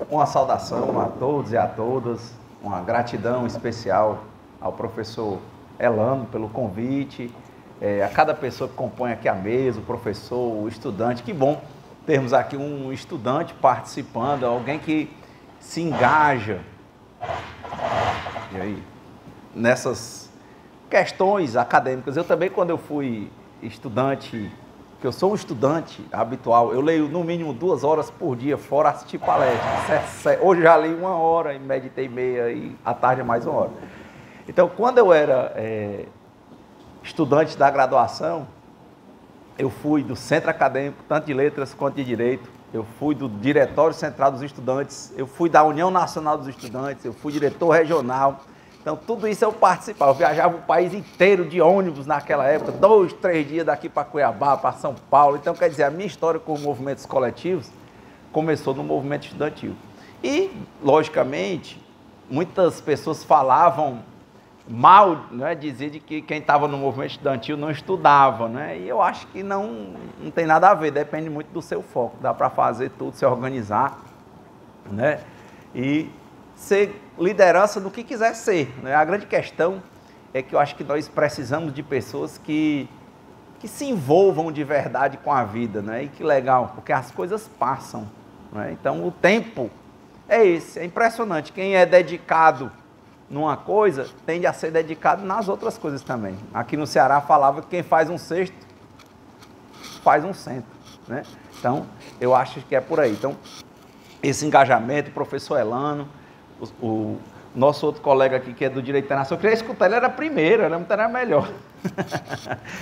Uma saudação a todos e a todas, uma gratidão especial ao professor Elano pelo convite, a cada pessoa que compõe aqui a mesa, o professor, o estudante. Que bom termos aqui um estudante participando, alguém que se engaja nessas questões acadêmicas. Eu também, quando eu fui estudante, que eu sou um estudante habitual, eu leio no mínimo 2 horas por dia, fora assistir palestras. Hoje já li 1 hora, em média e meia, e à tarde é mais 1 hora. Então, quando eu era estudante da graduação, eu fui do centro acadêmico, tanto de letras quanto de direito, eu fui do Diretório Central dos Estudantes, eu fui da União Nacional dos Estudantes, eu fui diretor regional. Então, tudo isso eu participava. Eu viajava o país inteiro de ônibus naquela época, 2, 3 dias daqui para Cuiabá, para São Paulo. Então, quer dizer, a minha história com movimentos coletivos começou no movimento estudantil. E, logicamente, muitas pessoas falavam mal, né, dizer de que quem estava no movimento estudantil não estudava, né? E eu acho que não tem nada a ver, depende muito do seu foco. Dá para fazer tudo, se organizar, né? E ser liderança do que quiser ser, né? A grande questão é que eu acho que nós precisamos de pessoas que se envolvam de verdade com a vida, né? E que legal, porque as coisas passam, né? Então o tempo é esse, é impressionante. Quem é dedicado numa coisa tende a ser dedicado nas outras coisas também. Aqui no Ceará falava que quem faz um cesto faz um cento, né? Então eu acho que é por aí. Então esse engajamento, o professor Elano, o nosso outro colega aqui que é do Direito Internacional, eu queria escutar, ele era primeiro, era melhor.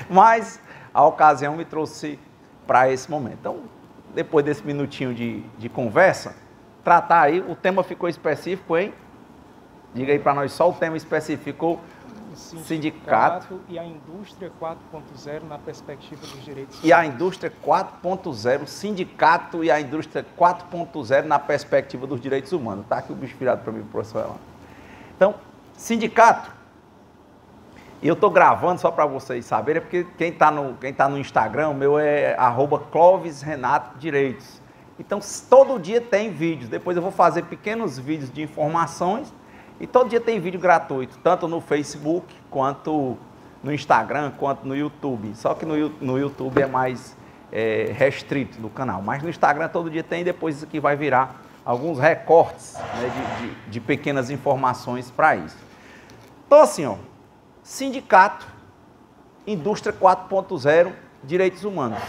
Mas a ocasião me trouxe para esse momento. Então, depois desse minutinho de conversa, tratar aí, o tema ficou específico, hein? Diga aí para nós só o tema específico. Sindicato e a indústria 4.0 na perspectiva dos direitos humanos. E a indústria 4.0, sindicato e a indústria 4.0 na perspectiva dos direitos humanos. Está aqui o bicho virado para mim, professor Elano. Então, sindicato, e eu estou gravando só para vocês saberem, porque quem está no Instagram, o meu é @ClovisRenatoDireitos. Então, todo dia tem vídeos, depois eu vou fazer pequenos vídeos de informações. E todo dia tem vídeo gratuito, tanto no Facebook, quanto no Instagram, quanto no YouTube. Só que no YouTube é mais restrito do canal. Mas no Instagram todo dia tem, depois isso aqui vai virar alguns recortes, né, de pequenas informações para isso. Então assim, ó, sindicato, indústria 4.0, direitos humanos.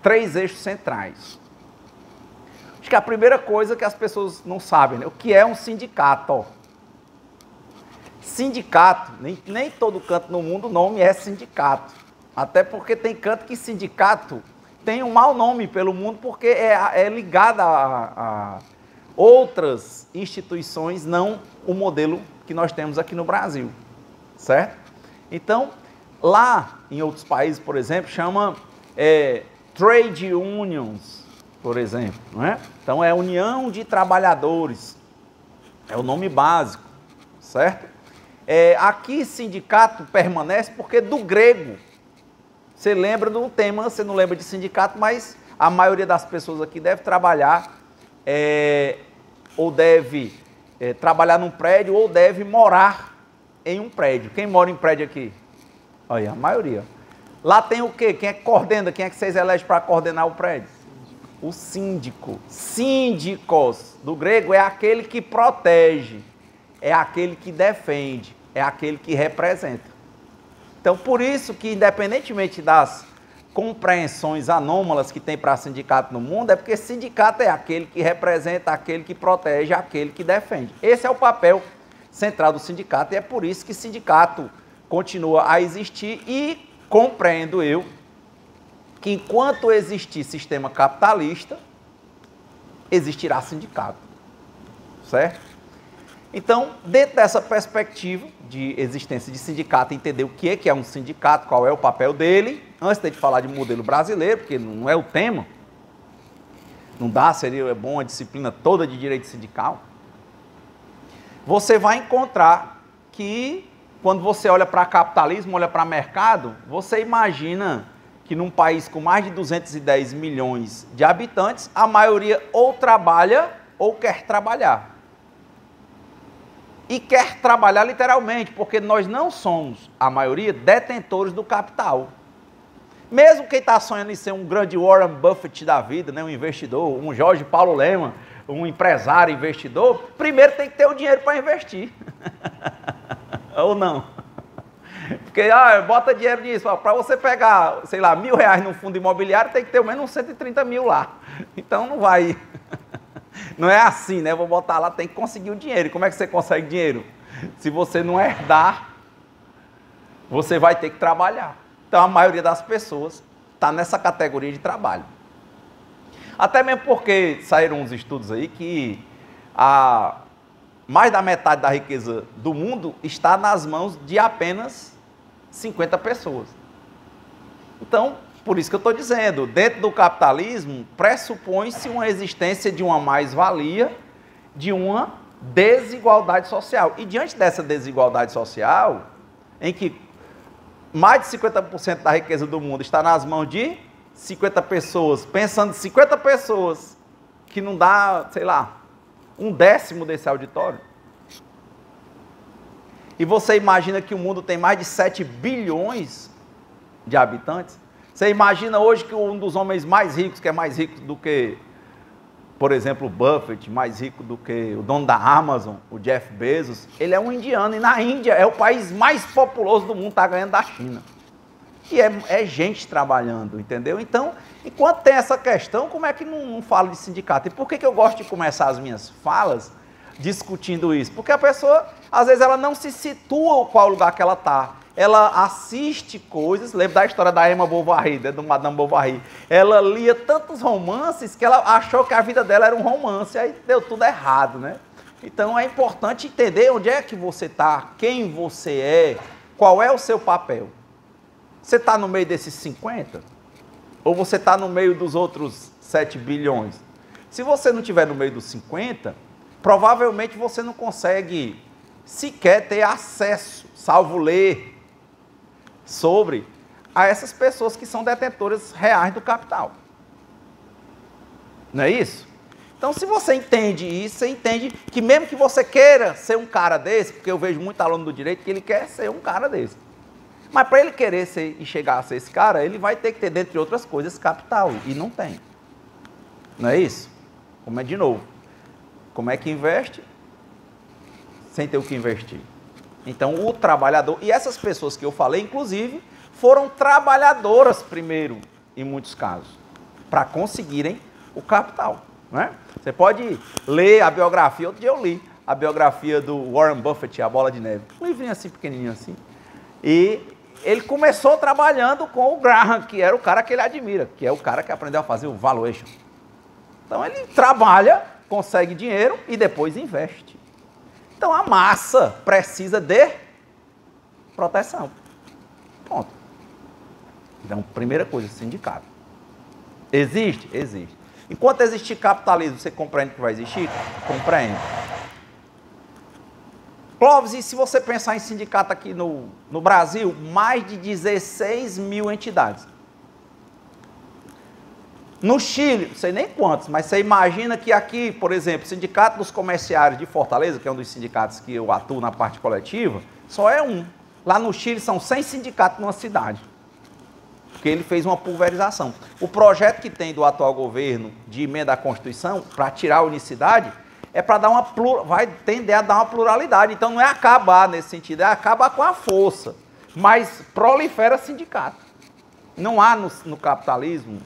3 eixos centrais. Acho que a primeira coisa que as pessoas não sabem, né? O que é um sindicato? Ó. Sindicato, nem todo canto no mundo o nome é sindicato. Até porque tem canto que sindicato tem um mau nome pelo mundo porque é ligado a outras instituições, não o modelo que nós temos aqui no Brasil, certo? Então, lá em outros países, por exemplo, chama trade unions, por exemplo, não é? Então é União de Trabalhadores, é o nome básico, certo? Aqui sindicato permanece porque do grego, você lembra do tema, você não lembra de sindicato, mas a maioria das pessoas aqui deve trabalhar, ou deve trabalhar num prédio, ou deve morar em um prédio. Quem mora em prédio aqui? Olha, a maioria. Lá tem o quê? Quem é que coordena? Quem é que vocês elegem para coordenar o prédio? O síndico. Síndicos, do grego, é aquele que protege, é aquele que defende, é aquele que representa. Então, por isso que, independentemente das compreensões anômalas que tem para sindicato no mundo, é porque sindicato é aquele que representa, aquele que protege, aquele que defende. Esse é o papel central do sindicato e é por isso que sindicato continua a existir e compreendo eu que enquanto existir sistema capitalista, existirá sindicato, certo? Então, dentro dessa perspectiva de existência de sindicato, entender o que é um sindicato, qual é o papel dele, antes de falar de modelo brasileiro, porque não é o tema, não dá, seria bom a disciplina toda de direito sindical, você vai encontrar que, quando você olha para capitalismo, olha para mercado, você imagina que num país com mais de 210 milhões de habitantes, a maioria ou trabalha ou quer trabalhar. E quer trabalhar literalmente, porque nós não somos, a maioria, detentores do capital. Mesmo quem está sonhando em ser um grande Warren Buffett da vida, né, um investidor, um Jorge Paulo Lemann, um empresário investidor, primeiro tem que ter o dinheiro para investir. Ou não? Porque, bota dinheiro nisso, para você pegar, sei lá, R$1.000 num fundo imobiliário, tem que ter ao menos uns 130 mil lá. Então não vai. Não é assim, né? Vou botar lá, tem que conseguir o dinheiro. E como é que você consegue dinheiro? Se você não herdar, você vai ter que trabalhar. Então a maioria das pessoas está nessa categoria de trabalho. Até mesmo porque saíram uns estudos aí que mais da metade da riqueza do mundo está nas mãos de apenas 50 pessoas. Então, por isso que eu estou dizendo, dentro do capitalismo, pressupõe-se uma existência de uma mais-valia, de uma desigualdade social. E diante dessa desigualdade social, em que mais de 50% da riqueza do mundo está nas mãos de 50 pessoas, pensando em 50 pessoas, que não dá, sei lá, 1/10 desse auditório. E você imagina que o mundo tem mais de 7 bilhões de habitantes? Você imagina hoje que um dos homens mais ricos, que é mais rico do que, por exemplo, o Buffett, mais rico do que o dono da Amazon, o Jeff Bezos, ele é um indiano, e na Índia é o país mais populoso do mundo, está ganhando da China. E é gente trabalhando, entendeu? Então, enquanto tem essa questão, como é que não fala de sindicato? E por que eu gosto de começar as minhas falas discutindo isso? Porque a pessoa, às vezes, ela não se situa qual lugar que ela está. Ela assiste coisas, lembra da história da Emma Bovary, do Madame Bovary. Ela lia tantos romances que ela achou que a vida dela era um romance, aí deu tudo errado, né? Então é importante entender onde é que você está, quem você é, qual é o seu papel. Você está no meio desses 50? Ou você está no meio dos outros 7 bilhões? Se você não estiver no meio dos 50, provavelmente você não consegue sequer ter acesso, salvo ler, sobre a essas pessoas que são detentoras reais do capital. Não é isso? Então, se você entende isso, você entende que mesmo que você queira ser um cara desse, porque eu vejo muito aluno do direito que ele quer ser um cara desse. Mas para ele querer ser e chegar a ser esse cara, ele vai ter que ter, dentre outras coisas, capital. E não tem. Não é isso? Como é de novo? Como é que investe sem ter o que investir? Então, o trabalhador, e essas pessoas que eu falei, inclusive, foram trabalhadoras primeiro, em muitos casos, para conseguirem o capital. Né? Você pode ler a biografia, outro dia eu li a biografia do Warren Buffett, A Bola de Neve, um livrinho assim, pequenininho assim, e ele começou trabalhando com o Graham, que era o cara que ele admira, que é o cara que aprendeu a fazer o valuation. Então, ele trabalha, consegue dinheiro e depois investe. Então, a massa precisa de proteção. Ponto. Então, primeira coisa, sindicato. Existe? Existe. Enquanto existir capitalismo, você compreende que vai existir? Compreende. Clóvis, e se você pensar em sindicato aqui no Brasil, mais de 16 mil entidades. No Chile, não sei nem quantos, mas você imagina que aqui, por exemplo, o Sindicato dos Comerciários de Fortaleza, que é um dos sindicatos que eu atuo na parte coletiva, só é um. Lá no Chile são 100 sindicatos numa cidade, porque ele fez uma pulverização. O projeto que tem do atual governo de emenda à Constituição, para tirar a unicidade, é para dar vai tender a dar uma pluralidade. Então não é acabar nesse sentido, é acabar com a força, mas prolifera sindicato. Não há no capitalismo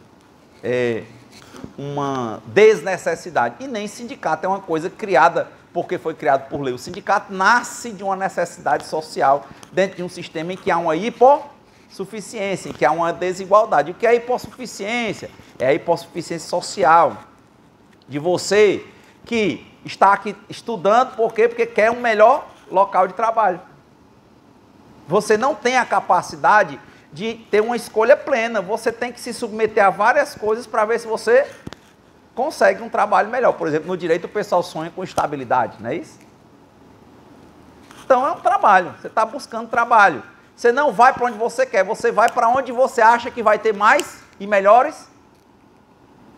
uma desnecessidade. E nem sindicato é uma coisa criada porque foi criado por lei. O sindicato nasce de uma necessidade social dentro de um sistema em que há uma hipossuficiência, em que há uma desigualdade. O que é hipossuficiência? É a hipossuficiência social de você que está aqui estudando, por quê? Porque quer um melhor local de trabalho. Você não tem a capacidade de ter uma escolha plena, você tem que se submeter a várias coisas para ver se você consegue um trabalho melhor. Por exemplo, no direito o pessoal sonha com estabilidade, não é isso? Então é um trabalho, você está buscando trabalho. Você não vai para onde você quer, você vai para onde você acha que vai ter mais e melhores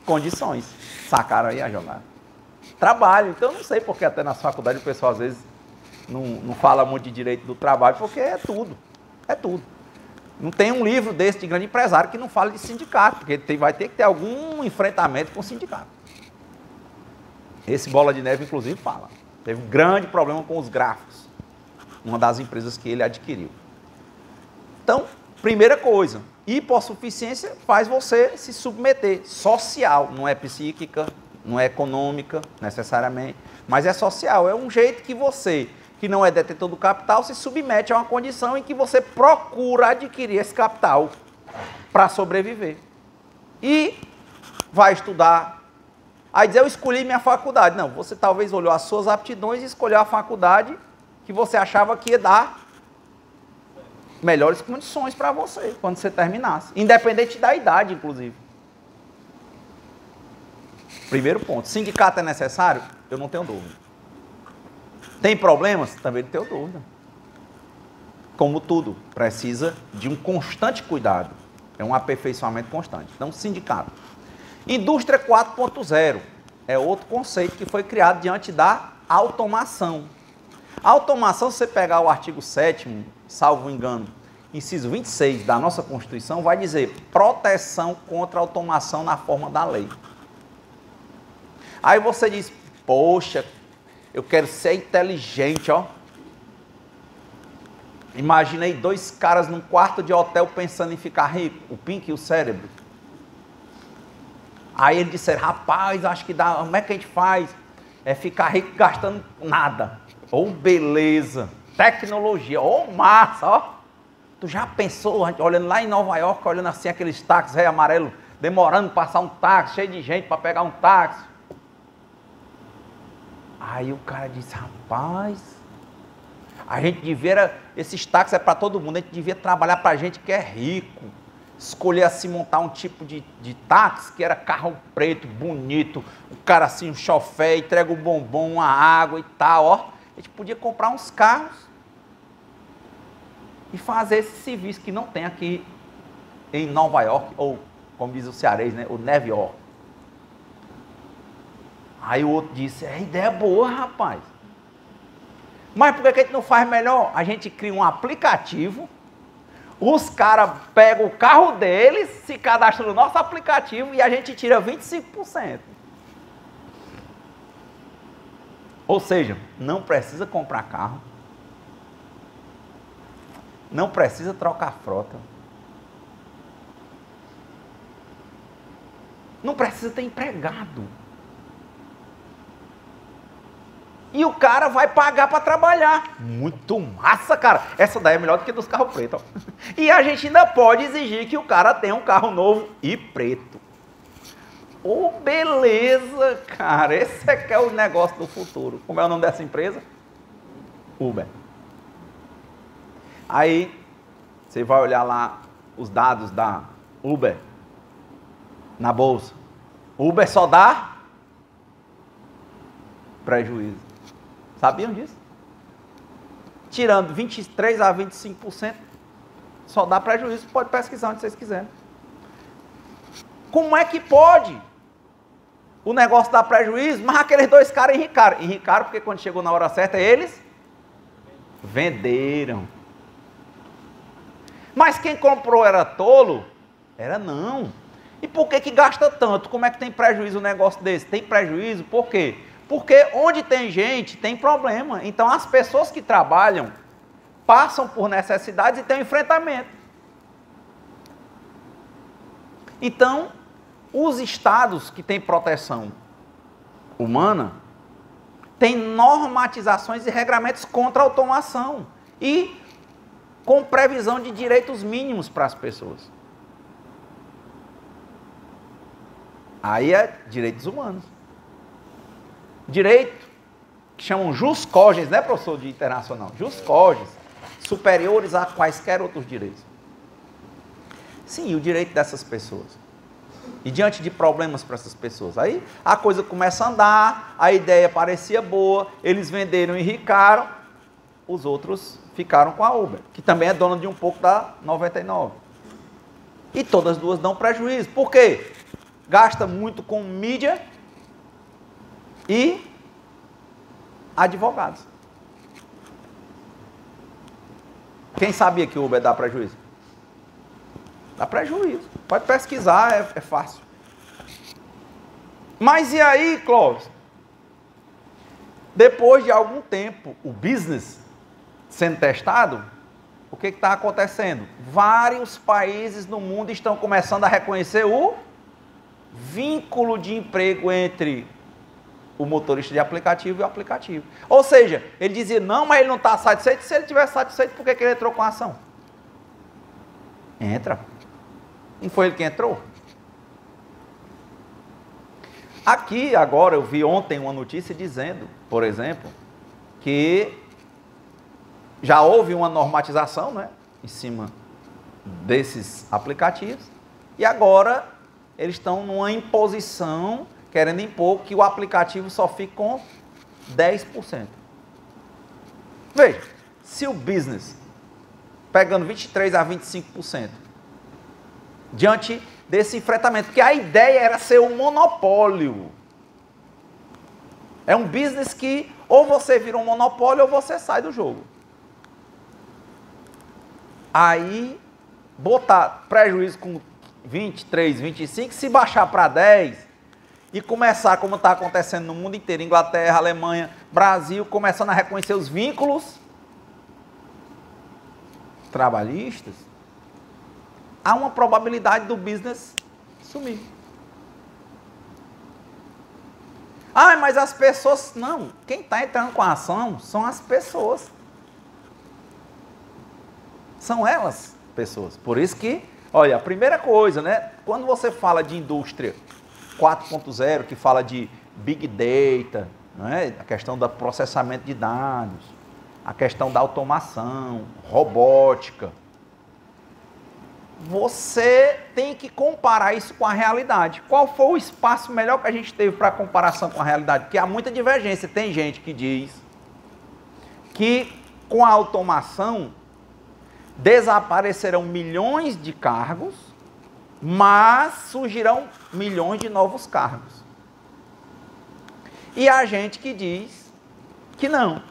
condições. Sacaram aí a jogada? trabalho. Então, eu não sei porque até nas faculdades o pessoal às vezes não fala muito de direito do trabalho, porque é tudo. É tudo. Não tem um livro desse de grande empresário que não fala de sindicato, porque vai ter que ter algum enfrentamento com o sindicato. Esse Bola de Neve, inclusive, fala. Teve um grande problema com os gráficos, uma das empresas que ele adquiriu. Então, primeira coisa, hipossuficiência faz você se submeter, social, não é psíquica, não é econômica necessariamente, mas é social, é um jeito que você, que não é detentor do capital, se submete a uma condição em que você procura adquirir esse capital para sobreviver. E vai estudar. Aí diz, eu escolhi minha faculdade. Não, você talvez olhou as suas aptidões e escolheu a faculdade que você achava que ia dar melhores condições para você quando você terminasse. Independente da idade, inclusive. Primeiro ponto. Sindicato é necessário? Eu não tenho dúvida. Tem problemas? Também não tenho dúvida. Como tudo, precisa de um constante cuidado. É um aperfeiçoamento constante. Então, sindicato. Indústria 4.0 é outro conceito que foi criado diante da automação. A automação, se você pegar o artigo 7º, salvo engano, inciso 26 da nossa Constituição, vai dizer proteção contra a automação na forma da lei. Aí você diz, poxa, eu quero ser inteligente, ó. Imaginei 2 caras num quarto de hotel pensando em ficar rico, o Pink e o Cérebro. Aí eles disseram, rapaz, acho que dá, como é que a gente faz? É ficar rico gastando nada. Ou beleza, tecnologia, ou massa, ó. Tu já pensou, olhando lá em Nova York, olhando assim aqueles táxis rei amarelo, demorando para passar um táxi, cheio de gente para pegar um táxi. Aí o cara disse, rapaz, a gente devia, esses táxis é para todo mundo, a gente devia trabalhar para gente que é rico. Escolher assim, montar um tipo de táxi, que era carro preto, bonito, o cara assim, um chofé, entrega um bombom, uma água e tal, ó. A gente podia comprar uns carros e fazer esse serviço que não tem aqui em Nova York, ou como diz o cearês, né, o Neve York. Aí o outro disse, é ideia boa, rapaz. Mas por que a gente não faz melhor? A gente cria um aplicativo, os caras pegam o carro deles, se cadastram no nosso aplicativo e a gente tira 25%. Ou seja, não precisa comprar carro, não precisa trocar frota, não precisa ter empregado. E o cara vai pagar para trabalhar. Muito massa, cara. Essa daí é melhor do que dos carros pretos. Ó. E a gente ainda pode exigir que o cara tenha um carro novo e preto. Oh, beleza, cara. Esse é que é o negócio do futuro. Como é o nome dessa empresa? Uber. Aí, você vai olhar lá os dados da Uber na bolsa. Uber só dá prejuízo. Sabiam disso? Tirando 23% a 25%, só dá prejuízo. Pode pesquisar onde vocês quiserem. Como é que pode o negócio dar prejuízo? Mas aqueles 2 caras enricaram. Enricaram porque quando chegou na hora certa, eles venderam. Mas quem comprou era tolo? Era não. E por que gasta tanto? Como é que tem prejuízo um negócio desse? Tem prejuízo por quê? Porque onde tem gente, tem problema. Então, as pessoas que trabalham passam por necessidades e têm um enfrentamento. Então, os estados que têm proteção humana têm normatizações e regramentos contra a automação e com previsão de direitos mínimos para as pessoas. Aí é direitos humanos. Direito, que chamam jus cogens, né, professor de internacional? Jus cogens, superiores a quaisquer outros direitos. Sim, o direito dessas pessoas. E diante de problemas para essas pessoas. Aí a coisa começa a andar, a ideia parecia boa, eles venderam e enricaram, os outros ficaram com a Uber, que também é dona de um pouco da 99. E todas as duas dão prejuízo. Por quê? Gasta muito com mídia, e advogados. Quem sabia que o Uber dá prejuízo? Dá prejuízo. Pode pesquisar, é fácil. Mas e aí, Clóvis? Depois de algum tempo, o business sendo testado, o que está acontecendo? Vários países no mundo estão começando a reconhecer o vínculo de emprego entre o motorista de aplicativo e o aplicativo. Ou seja, ele dizia, não, mas ele não está satisfeito. Se ele estiver satisfeito, por que ele entrou com a ação? Entra. Não foi ele que entrou? Aqui, agora, eu vi ontem uma notícia dizendo, por exemplo, que já houve uma normatização, né, em cima desses aplicativos, e agora eles estão numa imposição, querendo impor que o aplicativo só fique com 10%. Veja, se o business, pegando 23% a 25%, diante desse enfrentamento, porque a ideia era ser um monopólio. É um business que ou você vira um monopólio ou você sai do jogo. Aí, botar prejuízo com 23, 25, se baixar para 10 e começar, como está acontecendo no mundo inteiro, Inglaterra, Alemanha, Brasil, começando a reconhecer os vínculos trabalhistas, há uma probabilidade do business sumir. Ah, mas as pessoas... Não, quem está entrando com a ação são as pessoas. São elas, pessoas. Por isso que, olha, a primeira coisa, né? Quando você fala de indústria 4.0, que fala de Big Data, né? A questão do processamento de dados, a questão da automação, robótica, você tem que comparar isso com a realidade. Qual foi o espaço melhor que a gente teve para comparação com a realidade? Porque há muita divergência. Tem gente que diz que com a automação desaparecerão milhões de cargos, mas surgirão milhões de novos cargos. E há gente que diz que não,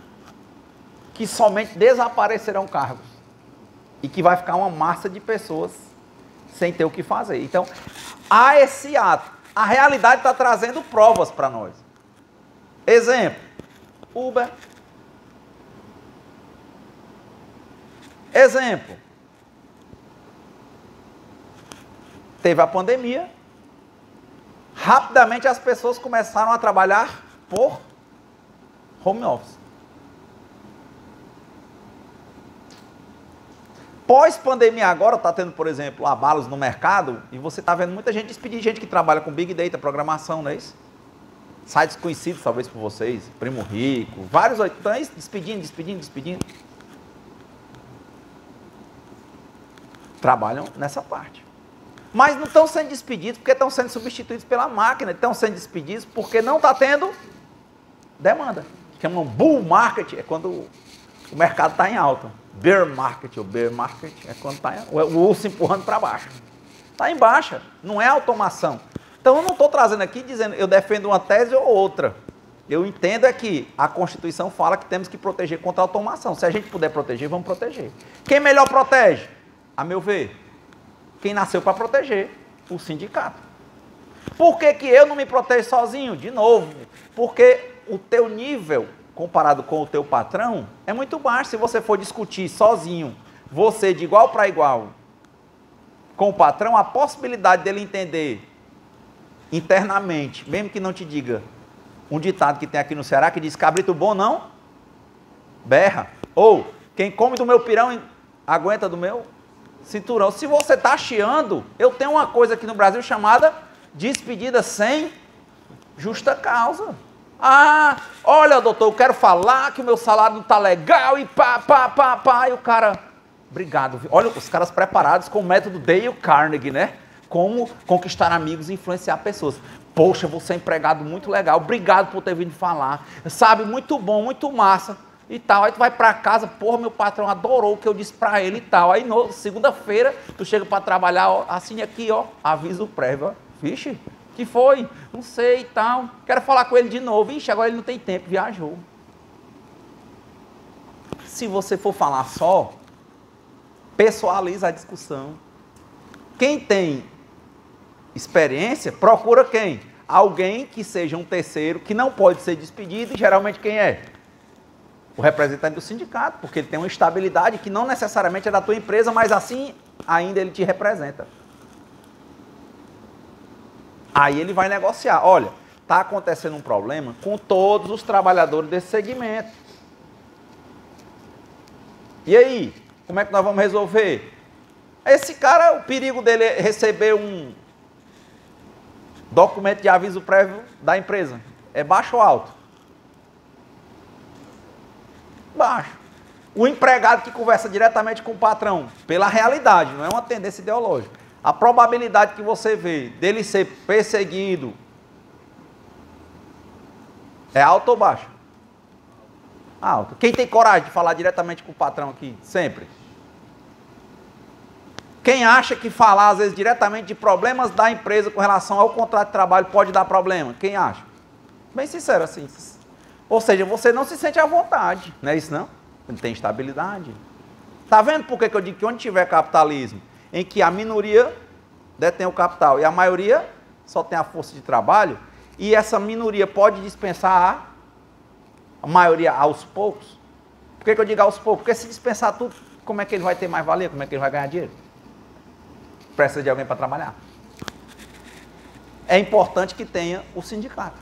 que somente desaparecerão cargos e que vai ficar uma massa de pessoas sem ter o que fazer. Então, há esse ato. A realidade está trazendo provas para nós. Exemplo, Uber. Exemplo, teve a pandemia, rapidamente as pessoas começaram a trabalhar por home office. Pós-pandemia agora, está tendo, por exemplo, abalos no mercado, e você está vendo muita gente despedir gente que trabalha com Big Data, programação, não é isso? Sites conhecidos, talvez, por vocês, Primo Rico, vários, então é isso, despedindo. Trabalham nessa parte. Mas não estão sendo despedidos porque estão sendo substituídos pela máquina, estão sendo despedidos porque não está tendo demanda. Chamam bull market, é quando o mercado está em alta. Bear market, ou bear market, é quando está o urso empurrando para baixo. Está em baixa, não é automação. Então eu não estou trazendo aqui dizendo eu defendo uma tese ou outra. Eu entendo é que a Constituição fala que temos que proteger contra a automação. Se a gente puder proteger, vamos proteger. Quem melhor protege? A meu ver, quem nasceu para proteger? O sindicato. Por que que eu não me protejo sozinho? De novo, porque o teu nível, comparado com o teu patrão, é muito baixo. Se você for discutir sozinho, você de igual para igual, com o patrão, a possibilidade dele entender internamente, mesmo que não te diga, um ditado que tem aqui no Ceará que diz, cabrito bom não berra. Ou, quem come do meu pirão aguenta do meu cinturão. Se você está chiando, eu tenho uma coisa aqui no Brasil chamada despedida sem justa causa. Ah, olha, doutor, eu quero falar que o meu salário não está legal e pá, e o cara, obrigado. Olha, os caras preparados com o método Dale Carnegie, né? Como conquistar amigos e influenciar pessoas. Poxa, você é empregado muito legal, obrigado por ter vindo falar, sabe, muito bom, muito massa. E tal, aí tu vai pra casa, porra, meu patrão adorou o que eu disse pra ele e tal. Aí, segunda-feira, tu chega pra trabalhar, ó, assine aqui, ó, aviso prévio, ó. Vixe, Que foi? Não sei e tal. Quero falar com ele de novo. Ixi, agora ele não tem tempo, viajou. Se você for falar só, pessoaliza a discussão. Quem tem experiência, procura quem? Alguém que seja um terceiro, que não pode ser despedido, e geralmente quem é? O representante do sindicato, porque ele tem uma estabilidade que não necessariamente é da tua empresa, mas assim ainda ele te representa. Aí ele vai negociar. Olha, está acontecendo um problema com todos os trabalhadores desse segmento. E aí, como é que nós vamos resolver? Esse cara, o perigo dele é receber um documento de aviso prévio da empresa. É baixo ou alto? Baixo. O empregado que conversa diretamente com o patrão, pela realidade, não é uma tendência ideológica. A probabilidade que você vê dele ser perseguido é alta ou baixa? Alta. Quem tem coragem de falar diretamente com o patrão aqui? Sempre. Quem acha que falar, às vezes, diretamente de problemas da empresa com relação ao contrato de trabalho pode dar problema? Quem acha? Bem sincero assim. Ou seja, você não se sente à vontade. Não é isso, não? Não tem estabilidade. Tá vendo por que eu digo que onde tiver capitalismo, em que a minoria detém o capital e a maioria só tem a força de trabalho, e essa minoria pode dispensar a maioria aos poucos? Por que eu digo aos poucos? Porque se dispensar tudo, como é que ele vai ter mais valia? Como é que ele vai ganhar dinheiro? Precisa de alguém para trabalhar. É importante que tenha o sindicato.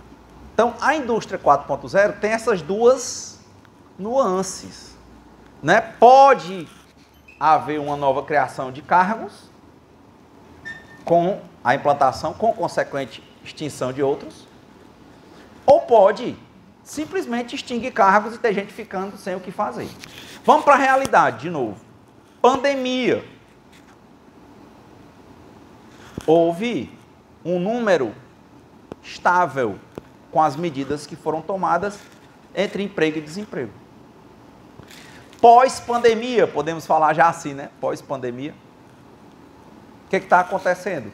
Então, a indústria 4.0 tem essas duas nuances, né? Pode haver uma nova criação de cargos, com a implantação, com consequente extinção de outros, ou pode simplesmente extinguir cargos e ter gente ficando sem o que fazer. Vamos para a realidade de novo. Pandemia. Houve um número estável com as medidas que foram tomadas entre emprego e desemprego. Pós-pandemia, podemos falar já assim, né? Pós-pandemia. O que está acontecendo?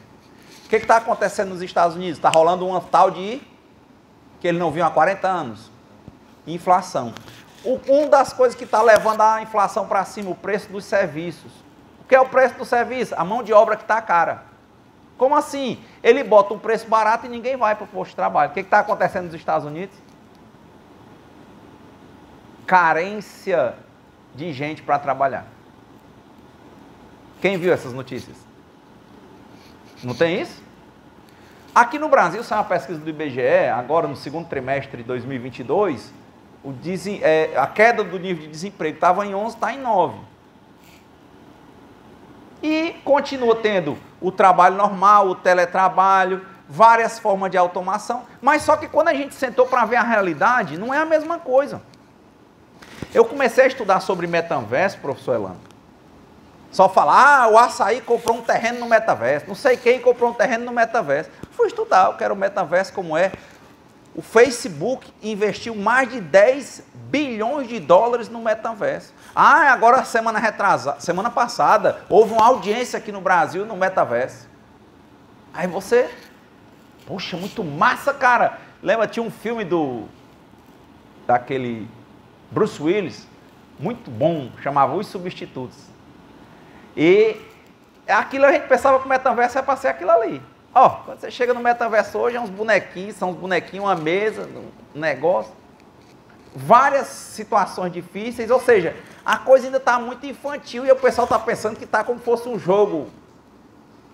O que está acontecendo nos Estados Unidos? Está rolando uma tal de, que ele não viu há 40 anos, inflação. Uma das coisas que está levando a inflação para cima, o preço dos serviços. O que é o preço do serviço? A mão de obra que está cara. Como assim? Ele bota um preço barato e ninguém vai para o posto de trabalho. O que está acontecendo nos Estados Unidos? Carência de gente para trabalhar. Quem viu essas notícias? Não tem isso? Aqui no Brasil, saiu uma pesquisa do IBGE, agora no segundo trimestre de 2022, a queda do nível de desemprego estava em 11, está em 9. E continua tendo o trabalho normal, o teletrabalho, várias formas de automação, mas só que quando a gente sentou para ver a realidade, não é a mesma coisa. Eu comecei a estudar sobre metaverso, professor Elano. Só falar, o Açaí comprou um terreno no metaverso, não sei quem comprou um terreno no metaverso. Fui estudar, eu quero o metaverso como é. O Facebook investiu mais de 10 bilhões de dólares no metaverso. Agora semana passada, houve uma audiência aqui no Brasil no metaverso. Aí você, poxa, muito massa, cara. Lembra, tinha um filme daquele Bruce Willis, muito bom, chamava Os Substitutos. E aquilo a gente pensava que o metaverso ia para ser aquilo ali. Quando você chega no metaverso hoje, é uns bonequinhos, são uns bonequinhos, uma mesa, um negócio. Várias situações difíceis, ou seja, a coisa ainda está muito infantil e o pessoal está pensando que está como se fosse um jogo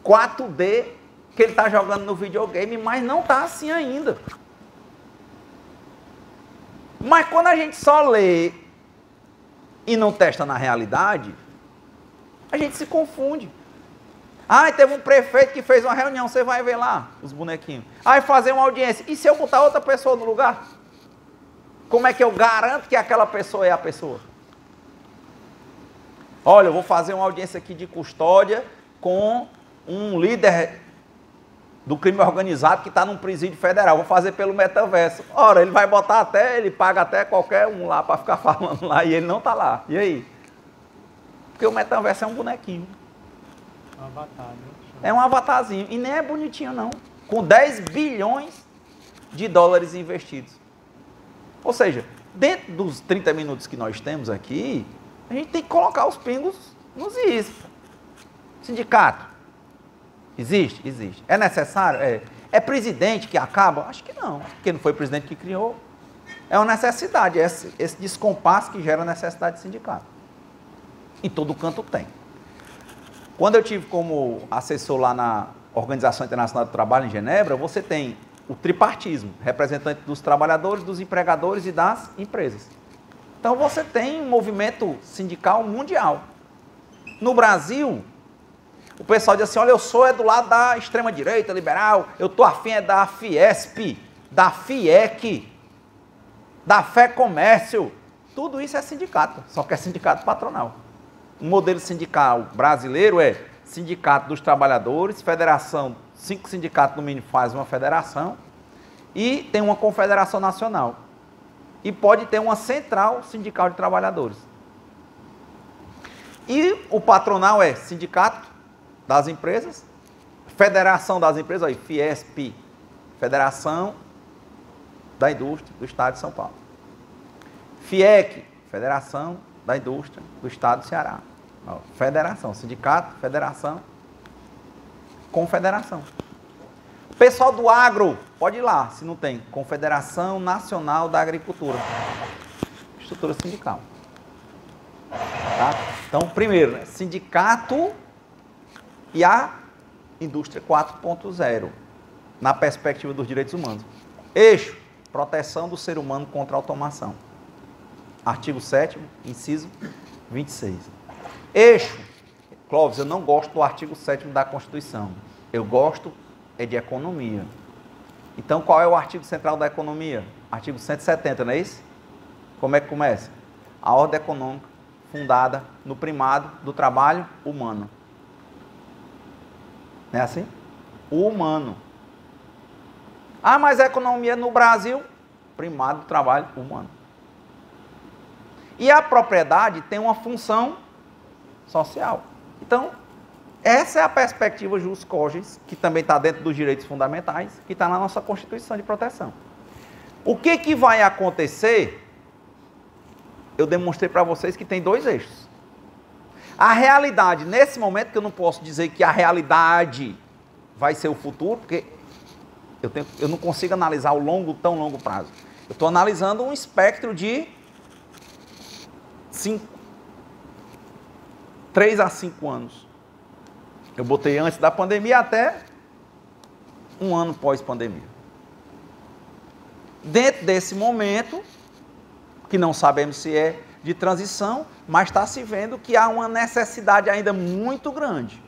4D que ele está jogando no videogame, mas não está assim ainda. Mas quando a gente só lê e não testa na realidade, a gente se confunde. Teve um prefeito que fez uma reunião, você vai ver lá os bonequinhos. Fazer uma audiência. E se eu botar outra pessoa no lugar? Como é que eu garanto que aquela pessoa é a pessoa? Olha, eu vou fazer uma audiência aqui de custódia com um líder do crime organizado que está num presídio federal. Vou fazer pelo metaverso. Ora, ele vai botar ele paga até qualquer um lá para ficar falando lá e ele não está lá. E aí? Porque o metaverso é um bonequinho. Um avatar, né? É um avatarzinho. E nem é bonitinho, não. com 10 bilhões de dólares investidos. Ou seja, dentro dos 30 minutos que nós temos aqui, a gente tem que colocar os pingos nos is. Sindicato. Existe? Existe. É necessário? É. É presidente que acaba? Acho que não, porque não foi o presidente que criou. É uma necessidade, esse descompasso que gera necessidade de sindicato. Em todo canto tem. Quando eu tive como assessor lá na Organização Internacional do Trabalho em Genebra, você tem o tripartismo, representante dos trabalhadores, dos empregadores e das empresas. Então você tem um movimento sindical mundial. No Brasil, o pessoal diz assim, olha, eu sou do lado da extrema-direita, liberal, eu estou afim da Fiesp, da FIEC, da Fé Comércio. Tudo isso é sindicato, só que é sindicato patronal. O modelo sindical brasileiro é sindicato dos trabalhadores, federação, 5 sindicatos no mínimo faz uma federação, e tem uma confederação nacional. E pode ter uma central sindical de trabalhadores. E o patronal é sindicato das empresas, federação das empresas, aí, Fiesp, Federação da Indústria do Estado de São Paulo. FIEC, Federação da Indústria do Estado do Ceará. Federação, sindicato, federação, confederação. Pessoal do agro, pode ir lá, se não tem. Confederação Nacional da Agricultura. Estrutura sindical. Tá? Então, primeiro, né, sindicato e a indústria 4.0, na perspectiva dos direitos humanos. Eixo, proteção do ser humano contra a automação. Artigo 7º, inciso 26. Eixo, Clóvis, eu não gosto do artigo 7º da Constituição. Eu gosto é de economia. Então, qual é o artigo central da economia? Artigo 170, não é isso? Como é que começa? A ordem econômica fundada no primado do trabalho humano. Não é assim? O humano. Ah, mas a economia no Brasil, primado do trabalho humano. E a propriedade tem uma função social. Então, essa é a perspectiva jus cogens, que também está dentro dos direitos fundamentais, que está na nossa Constituição de Proteção. O que vai acontecer? Eu demonstrei para vocês que tem 2 eixos. A realidade, nesse momento, que eu não posso dizer que a realidade vai ser o futuro, porque eu não consigo analisar o tão longo prazo. Eu estou analisando um espectro de 3 a 5 anos. Eu botei antes da pandemia até 1 ano pós-pandemia. Dentro desse momento, que não sabemos se é de transição, mas está se vendo que há uma necessidade ainda muito grande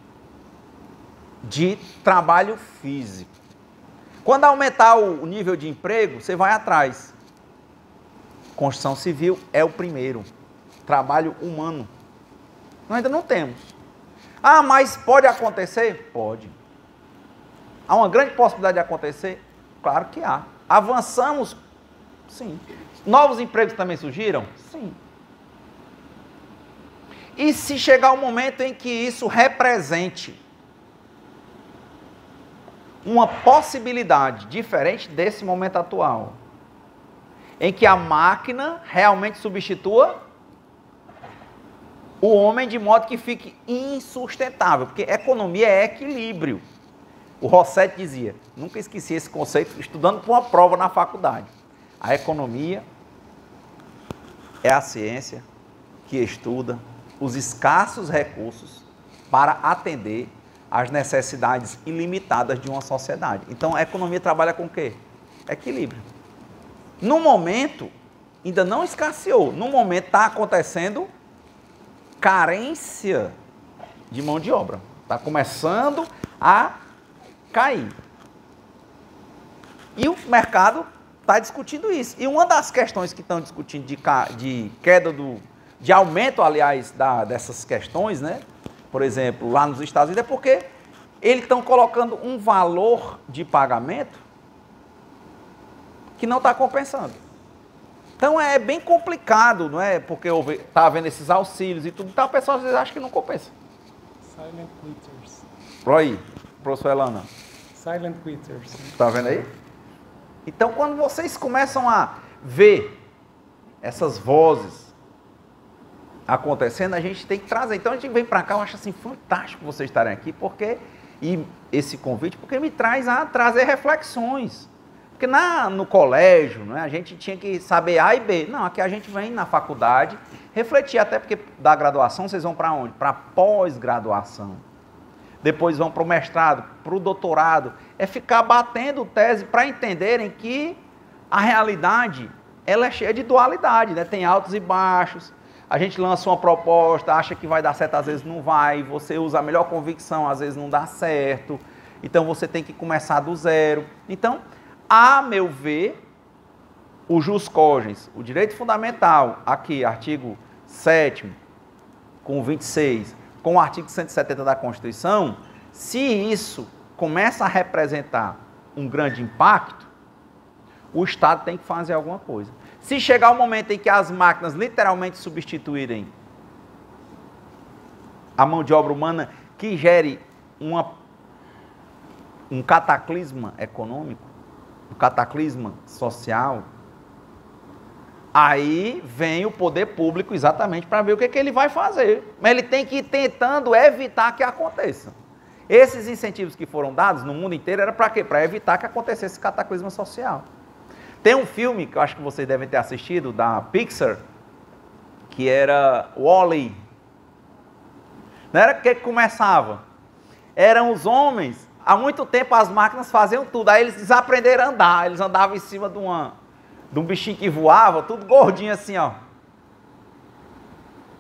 de trabalho físico. Quando aumentar o nível de emprego, você vai atrás. Construção civil é o primeiro. Trabalho humano. Nós ainda não temos. Ah, mas pode acontecer? Pode. Há uma grande possibilidade de acontecer? Claro que há. Avançamos? Sim. Novos empregos também surgiram? Sim. E se chegar o momento em que isso represente uma possibilidade diferente desse momento atual, em que a máquina realmente substitua o homem de modo que fique insustentável, porque economia é equilíbrio. O Rossetti dizia, nunca esqueci esse conceito, estudando para uma prova na faculdade. A economia é a ciência que estuda os escassos recursos para atender às necessidades ilimitadas de uma sociedade. Então, a economia trabalha com o quê? Equilíbrio. No momento, ainda não escasseou, no momento está acontecendo carência de mão de obra. Está começando a cair. E o mercado está discutindo isso. E uma das questões que estão discutindo de queda de aumento, aliás, dessas questões, né? Por exemplo, lá nos Estados Unidos, é porque eles estão colocando um valor de pagamento que não está compensando. Então é bem complicado, não é? Porque está havendo esses auxílios e tudo, então a pessoa às vezes acha que não compensa. Silent quitters. Por aí, professor Elana. Silent quitters. Está vendo aí? Então, quando vocês começam a ver essas vozes acontecendo, a gente tem que trazer. Então, a gente vem para cá, eu acho assim fantástico vocês estarem aqui, e esse convite, porque me traz a trazer reflexões. Porque no colégio, né, a gente tinha que saber A e B. Não, aqui a gente vem na faculdade refletir, até porque da graduação vocês vão para onde? Para pós-graduação. Depois vão para o mestrado, para o doutorado. É ficar batendo tese para entenderem que a realidade ela é cheia de dualidade, né? Tem altos e baixos. A gente lança uma proposta, acha que vai dar certo, às vezes não vai. Você usa a melhor convicção, às vezes não dá certo. Então você tem que começar do zero. Então, a meu ver, o jus cogens, o direito fundamental, aqui, artigo 7º, com 26, com o artigo 170 da Constituição, se isso começa a representar um grande impacto, o Estado tem que fazer alguma coisa. Se chegar o momento em que as máquinas literalmente substituírem a mão de obra humana que gere um cataclisma econômico, um cataclisma social, aí vem o poder público exatamente para ver o que ele vai fazer. Mas ele tem que ir tentando evitar que aconteça. Esses incentivos que foram dados no mundo inteiro era para quê? Para evitar que acontecesse esse cataclisma social. Tem um filme que eu acho que vocês devem ter assistido, da Pixar, que era Wall-E. Não era o que começava? Eram os homens. Há muito tempo as máquinas faziam tudo, aí eles desaprenderam a andar, eles andavam em cima de um bichinho que voava, tudo gordinho assim, ó.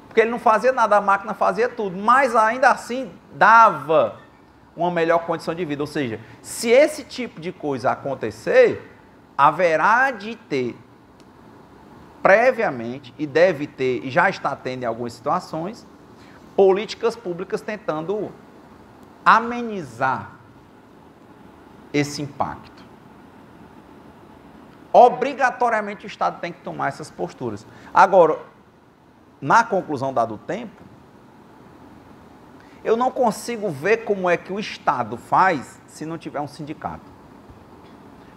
Porque ele não fazia nada, a máquina fazia tudo, mas ainda assim dava uma melhor condição de vida. Ou seja, se esse tipo de coisa acontecer, haverá de ter previamente, e deve ter, e já está tendo em algumas situações, políticas públicas tentando amenizar esse impacto. Obrigatoriamente o Estado tem que tomar essas posturas. Agora, na conclusão dado o tempo, eu não consigo ver como é que o Estado faz se não tiver um sindicato.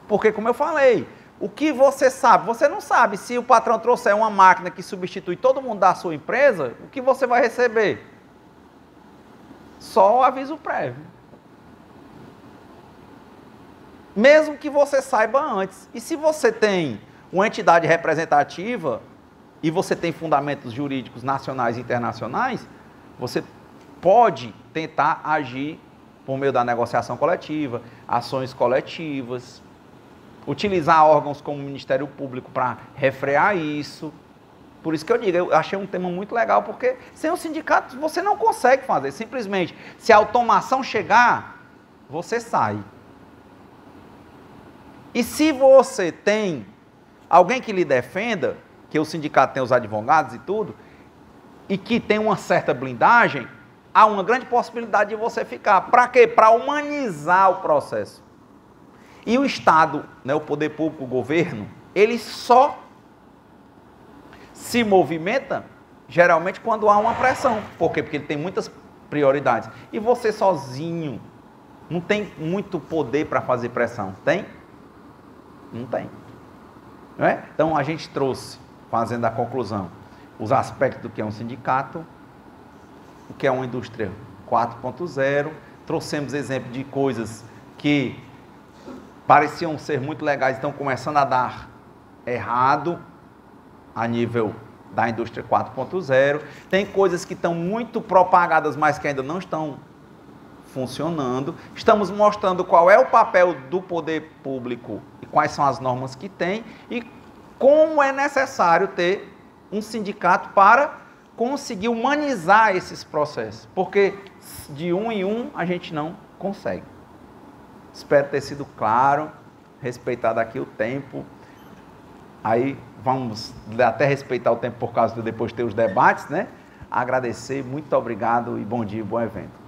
Porque, como eu falei, o que você sabe? Você não sabe se o patrão trouxer uma máquina que substitui todo mundo da sua empresa, o que você vai receber? Só o aviso prévio. Mesmo que você saiba antes. E se você tem uma entidade representativa e você tem fundamentos jurídicos nacionais e internacionais, você pode tentar agir por meio da negociação coletiva, ações coletivas, utilizar órgãos como o Ministério Público para refrear isso. Por isso que eu digo, eu achei um tema muito legal, porque sem o sindicato você não consegue fazer. Simplesmente, se a automação chegar, você sai. E se você tem alguém que lhe defenda, que o sindicato tem os advogados e tudo, e que tem uma certa blindagem, há uma grande possibilidade de você ficar. Para quê? Para humanizar o processo. E o Estado, né, o poder público, o governo, ele só se movimenta, geralmente, quando há uma pressão. Por quê? Porque ele tem muitas prioridades. E você sozinho não tem muito poder para fazer pressão. Tem? Não tem. Não é? Então, a gente trouxe, fazendo a conclusão, os aspectos do que é um sindicato, o que é uma indústria 4.0, trouxemos exemplo de coisas que pareciam ser muito legais, estão começando a dar errado a nível da indústria 4.0. Tem coisas que estão muito propagadas, mas que ainda não estão funcionando. Estamos mostrando qual é o papel do poder público e quais são as normas que tem e como é necessário ter um sindicato para conseguir humanizar esses processos, porque de um em um a gente não consegue. Espero ter sido claro, respeitado aqui o tempo. Aí vamos até respeitar o tempo por causa de depois ter os debates, né? Agradecer, muito obrigado e bom dia, bom evento.